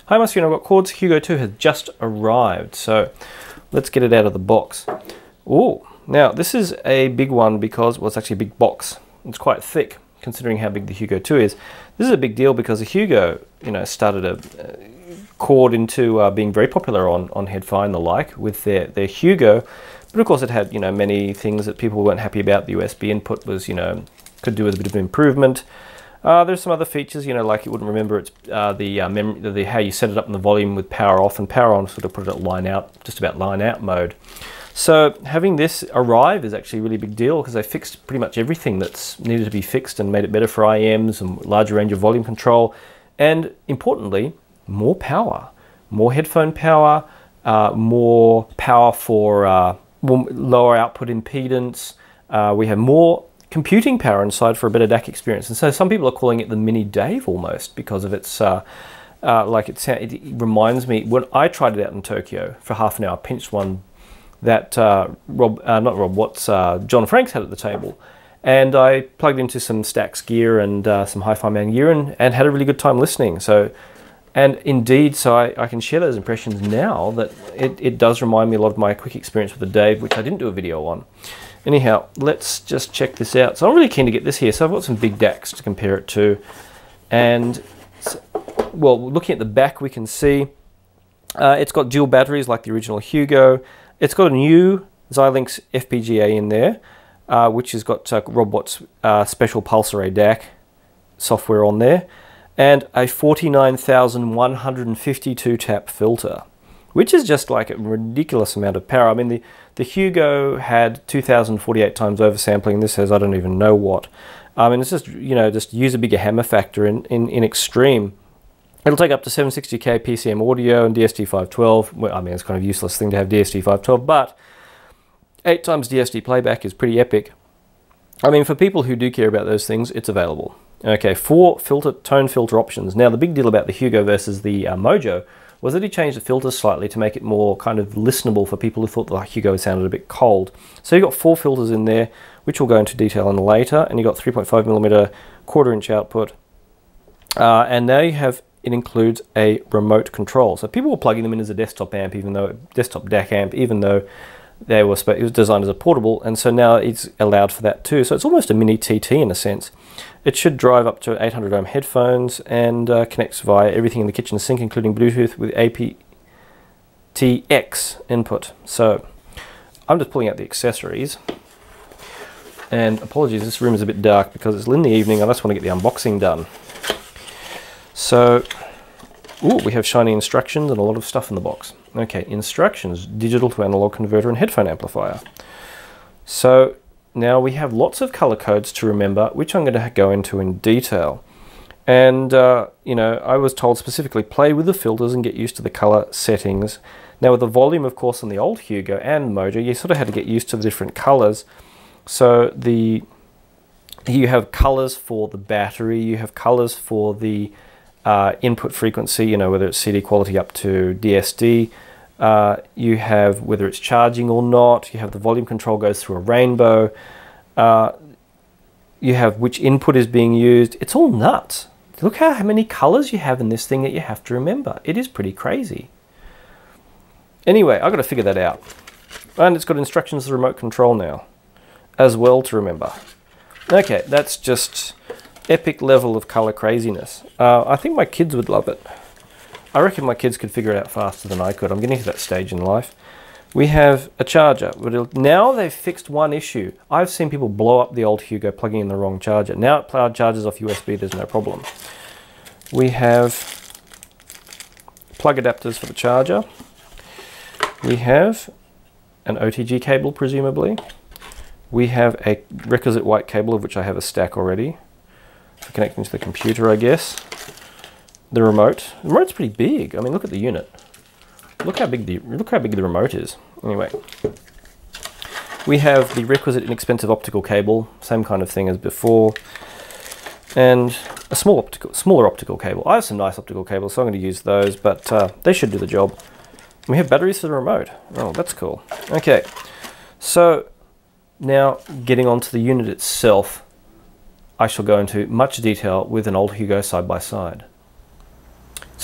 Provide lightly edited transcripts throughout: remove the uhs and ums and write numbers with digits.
Hi, my student, I've got Chord Hugo 2 has just arrived, so let's get it out of the box. Oh, now this is a big one because, well, it's actually a big box. It's quite thick, considering how big the Hugo 2 is. This is a big deal because the Hugo, started a Chord into being very popular on headphone and the like with their Hugo, but of course it had, many things that people weren't happy about. The USB input was, could do with a bit of improvement. There's some other features, like you wouldn't remember it's how you set it up in the volume with power off and power on, sort of put it at line out, just about line out mode. So having this arrive is actually a really big deal because they fixed pretty much everything that's needed to be fixed and made it better for IEMs and larger range of volume control. And importantly, more power, more headphone power, more power for lower output impedance. We have more computing power inside for a better DAC experience, and so some people are calling it the Mini Dave almost because of its it reminds me when I tried it out in Tokyo for half an hour. Pinched one that John Franks had at the table, and I plugged into some Stax gear and some Hi-Fi Man gear and had a really good time listening. So, and indeed, so I can share those impressions now that it does remind me a lot of my quick experience with the Dave, which I didn't do a video on. Anyhow, let's just check this out. So I'm really keen to get this here. So I've got some big DACs to compare it to. And, well, looking at the back, we can see it's got dual batteries like the original Hugo. It's got a new Xilinx FPGA in there, which has got Rob Watt's special pulse array DAC software on there, and a 49,152 tap filter, which is just like a ridiculous amount of power. I mean, the Hugo had 2,048 times oversampling. This has I don't even know what. And it's just, just use a bigger hammer factor in extreme. It'll take up to 760k PCM audio and DSD512. Well, I mean, it's kind of a useless thing to have DSD512, but 8 times DSD playback is pretty epic. I mean, for people who do care about those things, it's available. Okay, 4 tone filter options. Now, the big deal about the Hugo versus the Mojo was that he changed the filters slightly to make it more kind of listenable for people who thought the Hugo sounded a bit cold. So you've got 4 filters in there, which we'll go into detail on later, and you've got 3.5mm 1/4" output. And now you have, it includes a remote control. So people were plugging them in as a desktop amp, desktop DAC amp, even though it was designed as a portable, and so now it's allowed for that too. So it's almost a mini TT in a sense. It should drive up to 800 ohm headphones and connects via everything in the kitchen sink, including Bluetooth with aptX input. So I'm just pulling out the accessories. And apologies, this room is a bit dark because it's in the evening. I just want to get the unboxing done. So, we have shiny instructions and a lot of stuff in the box. Okay, instructions, digital to analog converter and headphone amplifier. So now we have lots of color codes to remember, which I'm going to go into in detail. And, I was told specifically play with the filters and get used to the color settings. Now with the volume, of course, on the old Hugo and Mojo, you sort of had to get used to the different colors. So you have colors for the battery, you have colors for the input frequency, whether it's CD quality up to DSD. You have whether it's charging or not. You have the volume control goes through a rainbow. You have which input is being used. It's all nuts. Look how many colors you have in this thing that you have to remember. It is pretty crazy. Anyway, I've got to figure that out. And it's got instructions to the remote control now as well to remember. Okay, that's just epic level of color craziness. I think my kids would love it. I reckon my kids could figure it out faster than I could. I'm getting to that stage in life. We have a charger. Now they've fixed one issue. I've seen people blow up the old Hugo plugging in the wrong charger. Now it charges off USB, there's no problem. We have plug adapters for the charger. We have an OTG cable, presumably. We have a requisite white cable, of which I have a stack already, for connecting to the computer, I guess. The remote. The remote's pretty big. I mean, look at the unit. Look how big the remote is. Anyway, we have the requisite inexpensive optical cable, same kind of thing as before, and a smaller optical cable. I have some nice optical cables, so I'm going to use those, but they should do the job. We have batteries for the remote. Oh, that's cool. Okay, so now getting onto the unit itself, I shall go into much detail with an old Hugo side by side.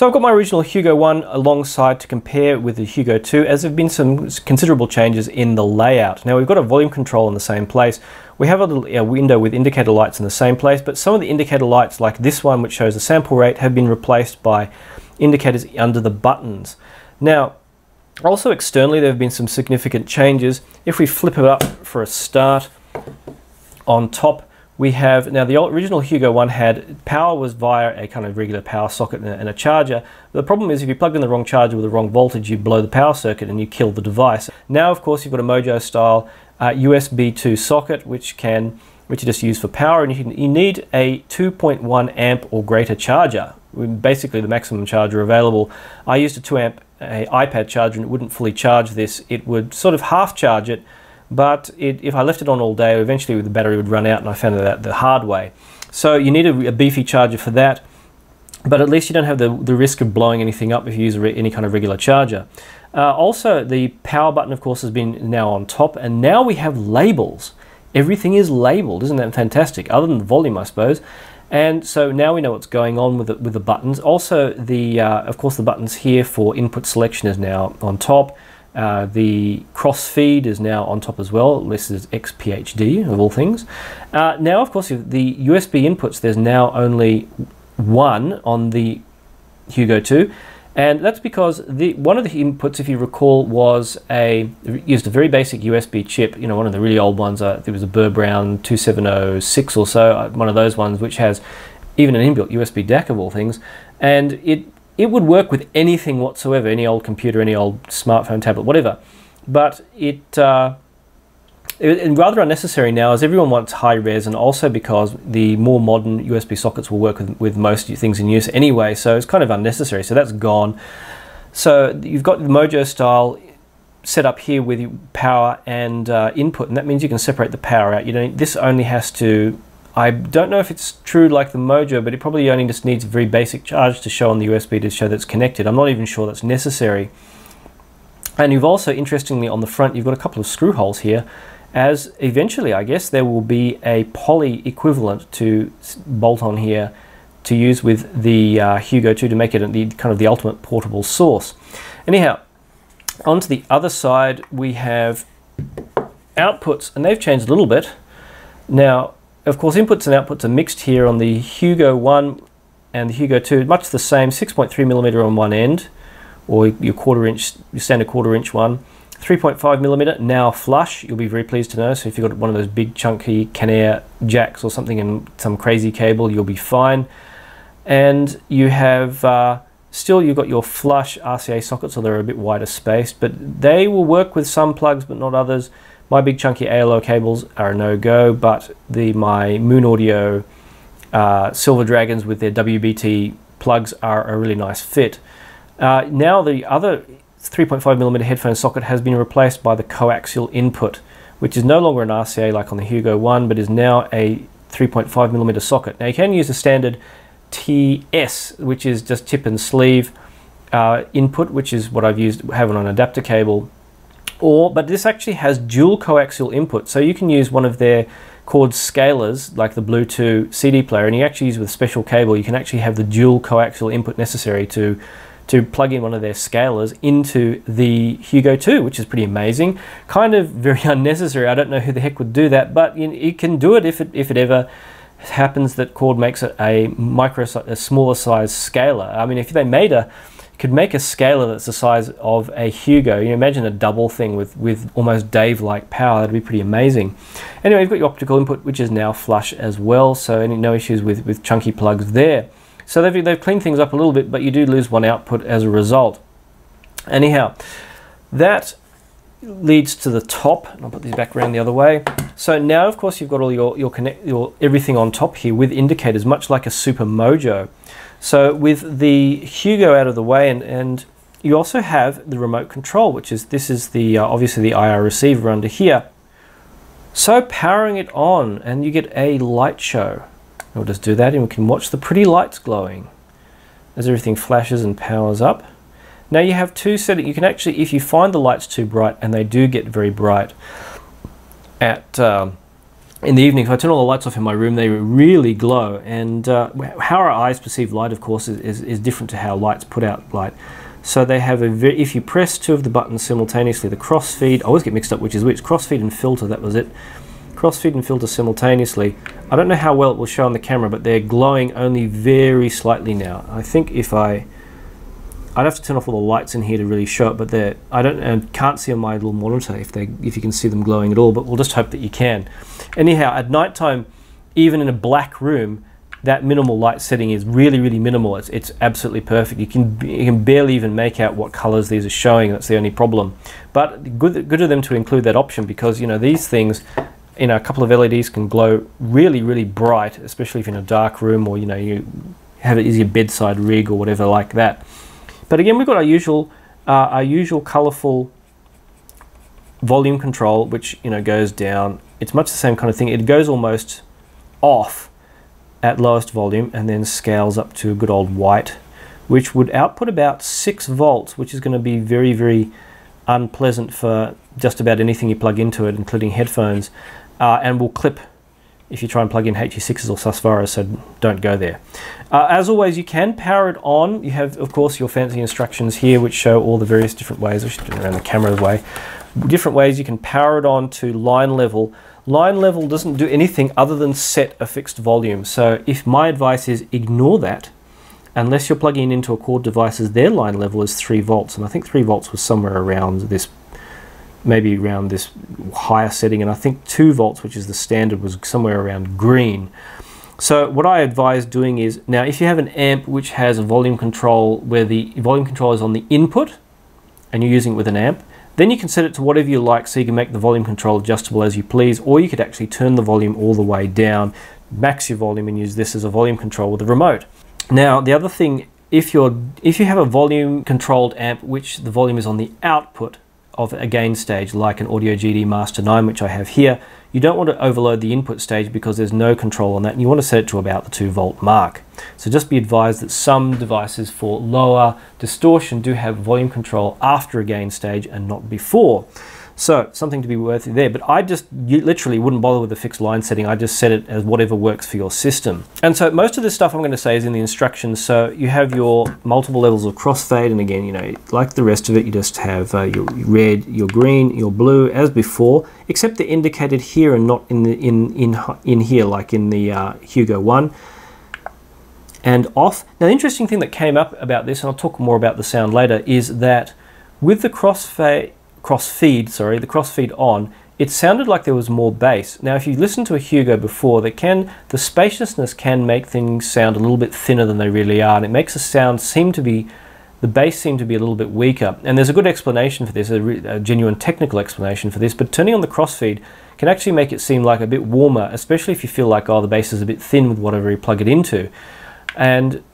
So I've got my original Hugo 1 alongside to compare with the Hugo 2, as there have been some considerable changes in the layout. Now we've got a volume control in the same place. We have a little window with indicator lights in the same place, but some of the indicator lights, like this one which shows the sample rate, have been replaced by indicators under the buttons. Now, also externally there have been some significant changes. If we flip it up for a start, on top we have, now the original Hugo 1 had power was via a kind of regular power socket and a charger. The problem is if you plugged in the wrong charger with the wrong voltage, you blow the power circuit and you kill the device. Now of course you've got a Mojo style USB 2 socket which you just use for power, and you need a 2.1 amp or greater charger. Basically the maximum charger available. I used a 2 amp iPad charger and it wouldn't fully charge this. It would sort of half charge it, but if I left it on all day, eventually the battery would run out, and I found that the hard way. So you need a beefy charger for that, but at least you don't have the risk of blowing anything up if you use any kind of regular charger. Also, the power button, of course, has been now on top, and now we have labels. Everything is labeled. Isn't that fantastic? Other than the volume, I suppose. And so now we know what's going on with the buttons. Also, of course, the buttons here for input selection is now on top. The crossfeed is now on top as well. This is XPHD of all things. Now, of course, the USB inputs, there's now only one on the Hugo 2, and that's because one of the inputs, if you recall, used a very basic USB chip. You know, one of the really old ones. There was a Burr Brown 2706 or so, one of those ones, which has even an inbuilt USB DAC of all things, and it would work with anything whatsoever, any old computer, any old smartphone, tablet, whatever. But it's rather unnecessary now, as everyone wants high res, and also because the more modern USB sockets will work with most things in use anyway, so it's kind of unnecessary. So that's gone. So you've got the Mojo style set up here with power and input, and that means you can separate the power out. This only has to, I don't know if it's true like the Mojo, but it probably only just needs a very basic charge to show on the USB to show that it's connected. I'm not even sure that's necessary. And you've also, interestingly, on the front, you've got a couple of screw holes here, as eventually, I guess, there will be a poly equivalent to bolt on here to use with the Hugo 2 to make it kind of the ultimate portable source. Anyhow, onto the other side, we have outputs, and they've changed a little bit. Now, of course, inputs and outputs are mixed here on the Hugo 1 and the Hugo 2, much the same, 6.3mm on one end, or your standard quarter-inch one, 3.5mm, now flush, you'll be very pleased to know. So if you've got one of those big chunky Canair jacks or something and some crazy cable, you'll be fine. And you have, still you've got your flush RCA sockets, so they're a bit wider spaced, but they will work with some plugs but not others. My big chunky ALO cables are a no-go, but my Moon Audio Silver Dragons with their WBT plugs are a really nice fit. Now the other 3.5mm headphone socket has been replaced by the coaxial input, which is no longer an RCA like on the Hugo 1, but is now a 3.5mm socket. Now you can use a standard TS, which is just tip and sleeve input, which is what I've have on an adapter cable. But this actually has dual coaxial input, so you can use one of their Chord scalers like the Bluetooth CD player, and you actually use with a special cable, you can actually have the dual coaxial input necessary to plug in one of their scalers into the Hugo 2, which is pretty amazing. Kind of very unnecessary. I don't know who the heck would do that, but you can do it if it ever happens that Chord makes it a smaller size scaler. I mean, if they could make a scaler that's the size of a Hugo, imagine a double thing with almost Dave-like power. That'd be pretty amazing. Anyway, you've got your optical input, which is now flush as well, so no issues with chunky plugs there. So they've cleaned things up a little bit, but you do lose one output as a result. Anyhow, that leads to the top, and I'll put these back around the other way. So now, of course, you've got all your everything on top here with indicators, much like a Super Mojo. So with the Hugo out of the way, and you also have the remote control, which is obviously the IR receiver under here. So powering it on, and you get a light show. We'll just do that, and we can watch the pretty lights glowing as everything flashes and powers up. Now you have two settings. You can actually, if you find the lights too bright, and they do get very bright at in the evening, if I turn all the lights off in my room, they really glow. And how our eyes perceive light, of course, is different to how lights put out light. So they have if you press two of the buttons simultaneously, the crossfeed, I always get mixed up which is which, crossfeed and filter, that was it. Crossfeed and filter simultaneously. I don't know how well it will show on the camera, but they're glowing only very slightly now. I think if I'd have to turn off all the lights in here to really show it, but I can't see on my little monitor if you can see them glowing at all, but we'll just hope that you can. Anyhow, at nighttime, even in a black room, that minimal light setting is really, really minimal. It's absolutely perfect. You can barely even make out what colors these are showing. That's the only problem. But good of them to include that option, because, you know, these things, you know, a couple of LEDs can glow really, really bright, especially if you're in a dark room, or, you know, you have it as your bedside rig or whatever like that. But again, we've got our usual colorful volume control, which, you know, goes down. It's much the same kind of thing. It goes almost off at lowest volume and then scales up to a good old white, which would output about 6 volts, which is going to be very, very unpleasant for just about anything you plug into it, including headphones, and will clip if you try and plug in HE6s or Susvaras, so don't go there. As always, you can power it on. You have, of course, your fancy instructions here, which show all the various different ways. I should do it around the camera way. Different ways you can power it on to line level. Line level doesn't do anything other than set a fixed volume. So if my advice is ignore that, unless you're plugging into a Chord devices, their line level is 3 volts. And I think 3 volts was somewhere around this, maybe around this higher setting. And I think 2 volts, which is the standard, was somewhere around green. So what I advise doing is, now if you have an amp which has a volume control where the volume control is on the input and you're using it with an amp, then you can set it to whatever you like, so you can make the volume control adjustable as you please, or you could actually turn the volume all the way down, max your volume, and use this as a volume control with a remote. Now, the other thing, if you have a volume controlled amp which the volume is on the output of a gain stage, like an Audio GD Master 9, which I have here, you don't want to overload the input stage because there's no control on that, and you want to set it to about the 2 volt mark. So just be advised that some devices for lower distortion do have volume control after a gain stage and not before. So something to be worthy there, but you literally wouldn't bother with a fixed line setting. I just set it as whatever works for your system. And so most of this stuff I'm going to say is in the instructions. So you have your multiple levels of crossfade, and again, you know, like the rest of it, you just have your red, your green, your blue as before, except they're indicated here and not in here, like in the Hugo 1. And off. Now the interesting thing that came up about this, and I'll talk more about the sound later, is that with the crossfeed on, it sounded like there was more bass. Now if you listen to a Hugo before, the spaciousness can make things sound a little bit thinner than they really are, and it makes the sound the bass seem to be a little bit weaker. And there's a good explanation for this, a genuine technical explanation for this, but turning on the crossfeed can actually make it seem like a bit warmer, especially if you feel like, oh, the bass is a bit thin with whatever you plug it into. And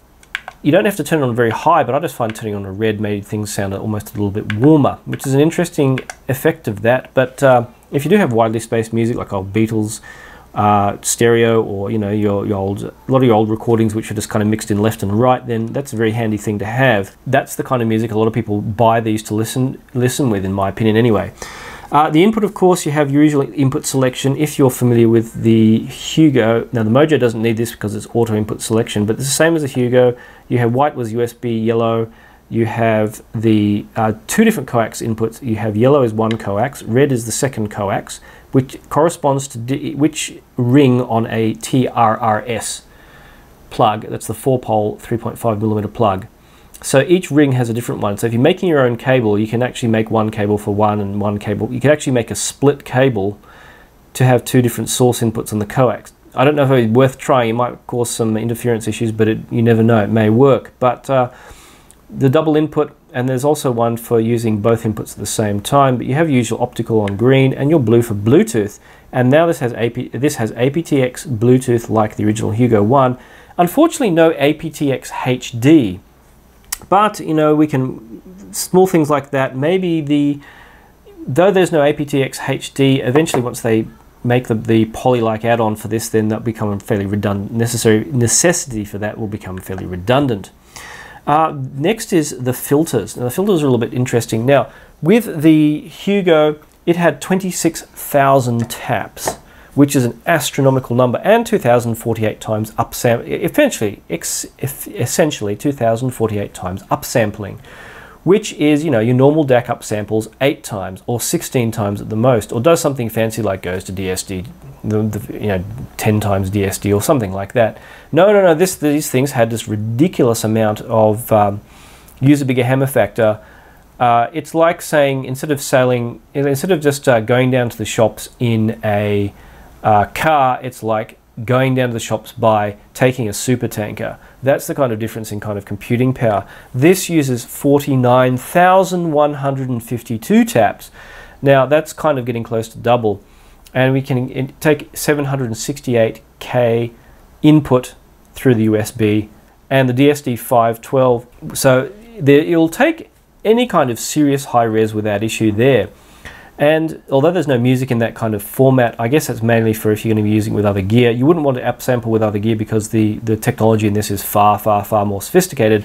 you don't have to turn it on very high, but I just find turning on a red made things sound almost a little bit warmer, which is an interesting effect of that. But if you do have widely spaced music like old Beatles stereo, or you know, a lot of your old recordings which are just kind of mixed in left and right, then that's a very handy thing to have. That's the kind of music a lot of people buy these to listen with, in my opinion anyway. The input, of course, you have your usual input selection. If you're familiar with the Hugo, now the Mojo doesn't need this because it's auto input selection, but it's the same as a Hugo. You have white was USB, yellow. You have the 2 different coax inputs. You have yellow is one coax, red is the second coax, which corresponds to which ring on a TRRS plug. That's the 4-pole 3.5mm plug. So each ring has a different one. So if you're making your own cable, you can actually make one cable for one and one cable. You can actually make a split cable to have 2 different source inputs on the coax. I don't know if it's worth trying. It might cause some interference issues, but you never know. It may work. But the double input, and there's also one for using both inputs at the same time, but you have your usual optical on green and your blue for Bluetooth. And now this has aptX Bluetooth like the original Hugo 1. Unfortunately, no aptX HD. But, you know, we can, small things like that, maybe though there's no aptX HD, eventually once they make the poly-like add-on for this, then that'll become a fairly redundant, necessity for that will become fairly redundant. Next is the filters. Now the filters are a little bit interesting. Now, with the Hugo, it had 26,000 taps, which is an astronomical number, and 2048 times upsampling, essentially 2048 times upsampling, which is, you know, your normal DAC upsamples 8 times or 16 times at the most, or does something fancy like goes to DSD, you know, 10 times DSD or something like that. No, these things had this ridiculous amount of use a bigger hammer factor. It's like saying, instead of just going down to the shops in a car, it's like going down to the shops by taking a super tanker. That's the kind of difference in kind of computing power. This uses 49,152 taps. Now that's kind of getting close to double, and we can take 768K input through the USB and the DSD 512. So it'll take any kind of serious high res without issue there. And although there's no music in that kind of format, I guess that's mainly for if you're going to be using it with other gear. You wouldn't want to upsample with other gear because the technology in this is far more sophisticated.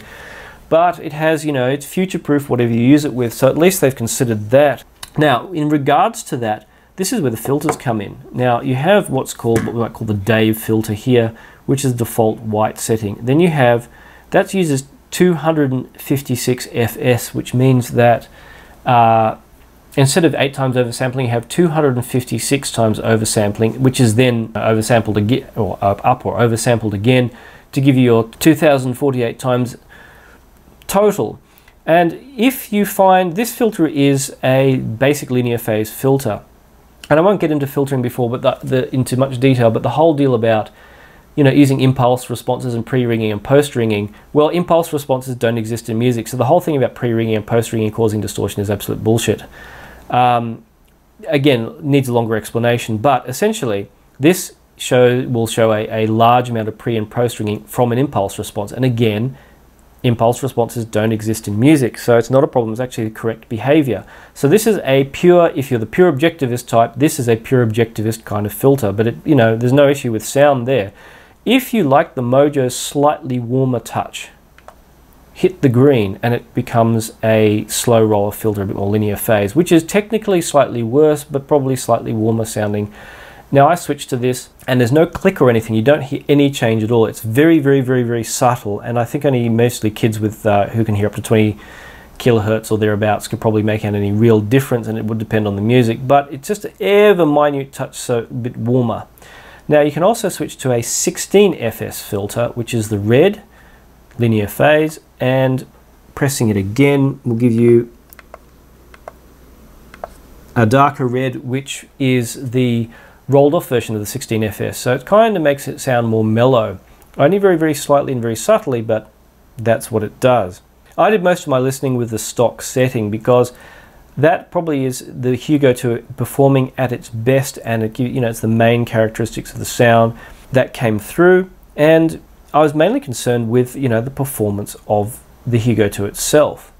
But it has, you know, it's future-proof whatever you use it with, so at least they've considered that. Now, in regards to that, this is where the filters come in. Now, you have what we might call the Dave filter here, which is default white setting. Then you have, that uses 256 FS, which means that instead of 8 times oversampling, you have 256 times oversampling, which is then oversampled again, or up or oversampled again, to give you your 2048 times total. And if you find this filter is a basic linear phase filter, and I won't get into filtering before, but into much detail, but the whole deal about, you know, using impulse responses and pre-ringing and post-ringing, well, impulse responses don't exist in music, so the whole thing about pre-ringing and post-ringing causing distortion is absolute bullshit. Again, needs a longer explanation, but essentially this will show a large amount of pre and post-ringing from an impulse response, and again, impulse responses don't exist in music, so it's not a problem, it's actually the correct behavior. So this is a pure, if you're the pure objectivist type, this is a pure objectivist kind of filter, but you know, there's no issue with sound there. If you like the Mojo's slightly warmer touch, hit the green and it becomes a slow roller filter, a bit more linear phase, which is technically slightly worse, but probably slightly warmer sounding. Now I switched to this, and there's no click or anything. You don't hear any change at all. It's very subtle, and I think only mostly kids with who can hear up to 20 kilohertz or thereabouts could probably make out any real difference, and it would depend on the music. But it's just an ever minute touch, so a bit warmer. Now you can also switch to a 16 FS filter, which is the red linear phase, and pressing it again will give you a darker red, which is the rolled off version of the 16 FS, so it kind of makes it sound more mellow, only very slightly and very subtly, but that's what it does. I did most of my listening with the stock setting because that probably is the Hugo 2 performing at its best, and it, you know, it's the main characteristics of the sound that came through, and I was mainly concerned with, you know, the performance of the Hugo 2 itself.